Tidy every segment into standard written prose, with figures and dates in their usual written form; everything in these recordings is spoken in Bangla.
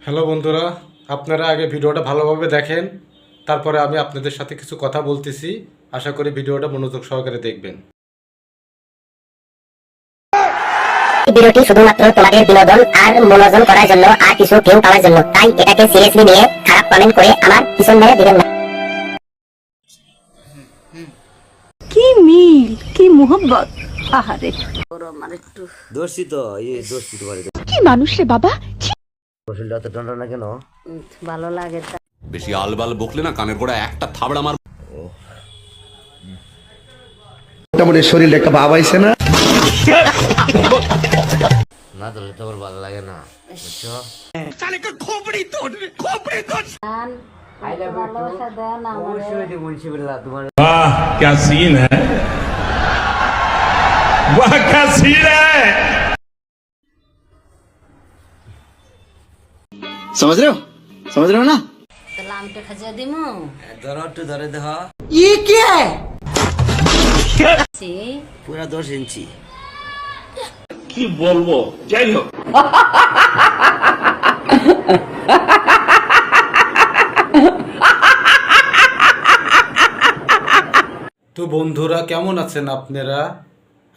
হ্যালো বন্ধুরা, আপনারা আগে ভিডিওটা ভালোভাবে দেখেন, তারপরে আমি আপনাদের সাথে কিছু কথা বলতেছি। আশা করি ভিডিওটা মনোযোগ সহকারে দেখবেন। ভিডিওটি শুধুমাত্র তোমাদের বিনোদন আর মনোরঞ্জন করার জন্য, আর কিছু ভিউ পাওয়ার জন্য। তাই এটাকে সিরিয়াসলি নিয়ে খারাপ কমেন্ট করে আমার পিছন মেরে দিবেন না। কি মিল, কি মোহব্বত। আহারে দোষী তো দোষী তোমার কি মানুষ রে বাবা। শরীরটা তো টন্ডা না কেন? ভালো লাগে বেশি আলবাল বকলে না কানের গোড়া একটা থাবড়া মার। মোটামুটি শরীরে একটা ভাব আইছে না, না ধরলে তো আমার ভালো লাগে না, বুঝছো? ভালোবাসা দেয় না অবশ্যই মুন্সিবিল্লাহ তোমার वाह क्या सीन है, वाह क्या सीन है। समझ रहे हो ना? তাহলে আমটা খাজিয়ে দিমু। ধরো একটু ধরে দেহ, পুরা 10 ইঞ্চি। কি বলবো, যাই হোক। তো বন্ধুরা, কেমন আছেন আপনারা?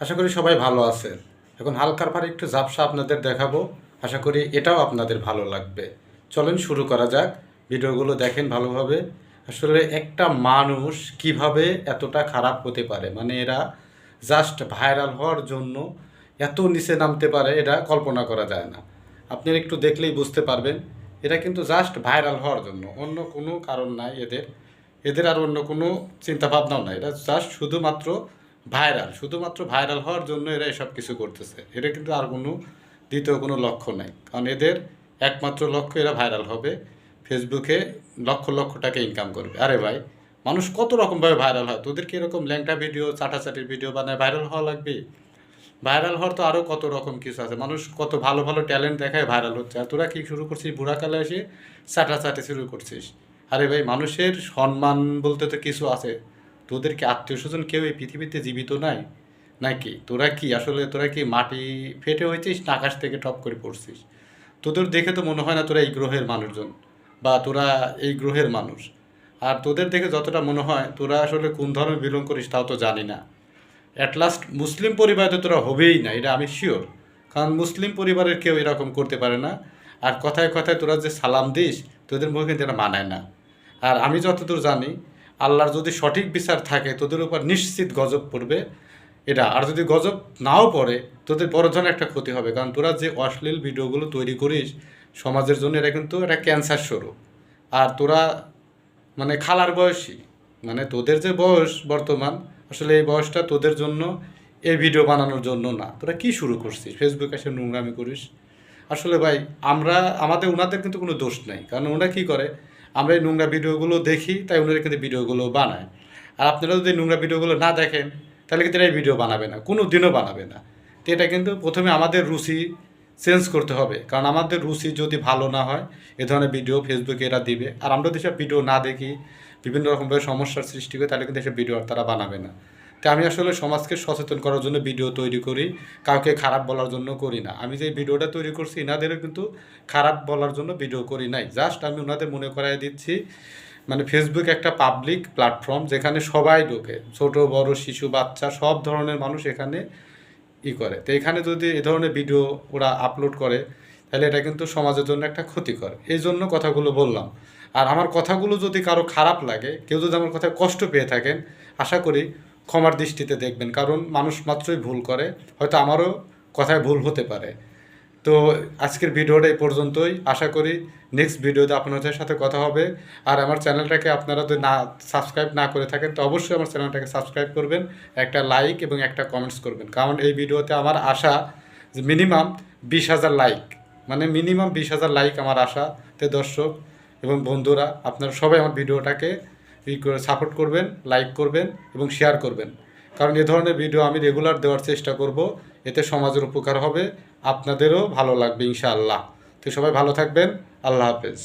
আশা করি সবাই ভালো আছেন। এখন হালকার পারে একটু ঝাপসা আপনাদের দেখাবো, আশা করি এটাও আপনাদের ভালো লাগবে। চলেন শুরু করা যাক। ভিডিওগুলো দেখেন ভালোভাবে। আসলে একটা মানুষ কিভাবে এতটা খারাপ হতে পারে, মানে এরা জাস্ট ভাইরাল হওয়ার জন্য এত নিচে নামতে পারে, এটা কল্পনা করা যায় না। আপনারা একটু দেখলেই বুঝতে পারবেন। এটা কিন্তু জাস্ট ভাইরাল হওয়ার জন্য, অন্য কোনো কারণ নাই এদের আর অন্য কোনো চিন্তাভাবনাও নাই। এটা জাস্ট শুধুমাত্র ভাইরাল হওয়ার জন্য এরা এসব কিছু করতেছে। এটা কিন্তু আর কোনো দ্বিতীয় কোনো লক্ষ্য নাই, কারণ এদের একমাত্র লক্ষ্য এরা ভাইরাল হবে, ফেসবুকে লক্ষ লক্ষ টাকা ইনকাম করবে। আরে ভাই, মানুষ কত রকমভাবে ভাইরাল হয়। তোদেরকে এরকম ল্যাংটা ভিডিও, চাটাচাটির ভিডিও বানায় ভাইরাল হওয়া লাগবে? ভাইরাল হওয়ার তো আরও কত রকম কিছু আছে। মানুষ কত ভালো ভালো ট্যালেন্ট দেখায় ভাইরাল হচ্ছে, আর তোরা কী শুরু করছিস? বুড়াকালে এসে চাটাচাটি শুরু করছিস। আরে ভাই, মানুষের সম্মান বলতে তো কিছু আছে। তোদেরকে আত্মীয় স্বজন কেউ এই পৃথিবীতে জীবিত নাই নাকি? তোরা কি মাটি ফেটে হয়েছিস না আকাশ থেকে টপ করে পড়ছিস? তোদের দেখে তো মনে হয় না তোরা এই গ্রহের মানুষজন, বা তোরা এই গ্রহের মানুষ। আর তোদের দেখে যতটা মনে হয় তোরা আসলে কোন ধর্মে বিলং করিস তাও তো জানি না। অ্যাট লাস্ট মুসলিম পরিবারে তো তোরা হবেই না, এটা আমি শিওর। কারণ মুসলিম পরিবারের কেউ এরকম করতে পারে না। আর কথায় কথায় তোরা যে সালাম দিস, তোদের মুখে কিন্তু এটা মানায় না। আর আমি যতদূর জানি, আল্লাহর যদি সঠিক বিচার থাকে তোদের উপর নিশ্চিত গজব পড়বে এটা। আর যদি গজব নাও পড়ে, তোদের বড় ধরনের একটা ক্ষতি হবে। কারণ তোরা যে অশ্লীল ভিডিওগুলো তৈরি করিস সমাজের জন্য, এটা কিন্তু একটা ক্যান্সার স্বরূপ। আর তোরা মানে খালার বয়সী, মানে তোদের যে বয়স বর্তমান, আসলে এই বয়সটা তোদের জন্য এই ভিডিও বানানোর জন্য না। তোরা কি শুরু করছিস? ফেসবুকে এসে নোংরামি করিস। আসলে ভাই, ওনাদের কিন্তু কোনো দোষ নাই, কারণ ওরা কী করে, আমরা এই নোংরা ভিডিওগুলো দেখি তাই ওনারা কিন্তু ভিডিওগুলো বানায়। আর আপনারা যদি নোংরা ভিডিওগুলো না দেখেন, তাহলে কিন্তু এই ভিডিও বানাবে না, কোনো দিনও বানাবে না। তো এটা কিন্তু প্রথমে আমাদের রুচি চেঞ্জ করতে হবে, কারণ আমাদের রুচি যদি ভালো না হয়, এ ধরনের ভিডিও ফেসবুকে এরা দিবে। আর আমরা যেসব ভিডিও না দেখি, বিভিন্ন রকমভাবে সমস্যার সৃষ্টি করে, তাহলে কিন্তু এসব ভিডিও আর তারা বানাবে না। তো আমি আসলে সমাজকে সচেতন করার জন্য ভিডিও তৈরি করি, কাউকে খারাপ বলার জন্য করি না। আমি যে ভিডিওটা তৈরি করছি, এনাদেরও কিন্তু খারাপ বলার জন্য ভিডিও করি নাই। জাস্ট আমি ওনাদের মনে করাই দিচ্ছি, মানে ফেসবুক একটা পাবলিক প্ল্যাটফর্ম, যেখানে সবাই ঢোকে, ছোট বড় শিশু বাচ্চা সব ধরনের মানুষ এখানে করে। তো এখানে যদি এ ধরনের ভিডিও ওরা আপলোড করে, তাহলে এটা কিন্তু সমাজের জন্য একটা ক্ষতিকর। এই জন্য কথাগুলো বললাম। আর আমার কথাগুলো যদি কারো খারাপ লাগে, কেউ যদি আমার কথায় কষ্ট পেয়ে থাকেন, আশা করি ক্ষমার দৃষ্টিতে দেখবেন, কারণ মানুষ মাত্রই ভুল করে। হয়তো আমারও কথায় ভুল হতে পারে। তো আজকের ভিডিওটা এই পর্যন্তই। আশা করি নেক্সট ভিডিওতে আপনাদের সাথে কথা হবে। আর আমার চ্যানেলটাকে আপনারা যদি সাবস্ক্রাইব না করে থাকেন, তো অবশ্যই আমার চ্যানেলটাকে সাবস্ক্রাইব করবেন, একটা লাইক এবং একটা কমেন্টস করবেন। কারণ এই ভিডিওতে আমার আশা যে মিনিমাম 20,000 লাইক, মানে মিনিমাম 20,000 লাইক আমার আশা। তো দর্শক এবং বন্ধুরা, আপনারা সবাই আমার ভিডিওটাকে সাপোর্ট করবেন, লাইক করবেন এবং শেয়ার করবেন। কারণ এ ধরনের ভিডিও আমি রেগুলার দেওয়ার চেষ্টা করব, এতে সমাজের উপকার হবে, আপনাদেরও ভালো লাগবে ইনশাআল্লাহ। তো সবাই ভালো থাকবেন। আল্লাহ হাফেজ।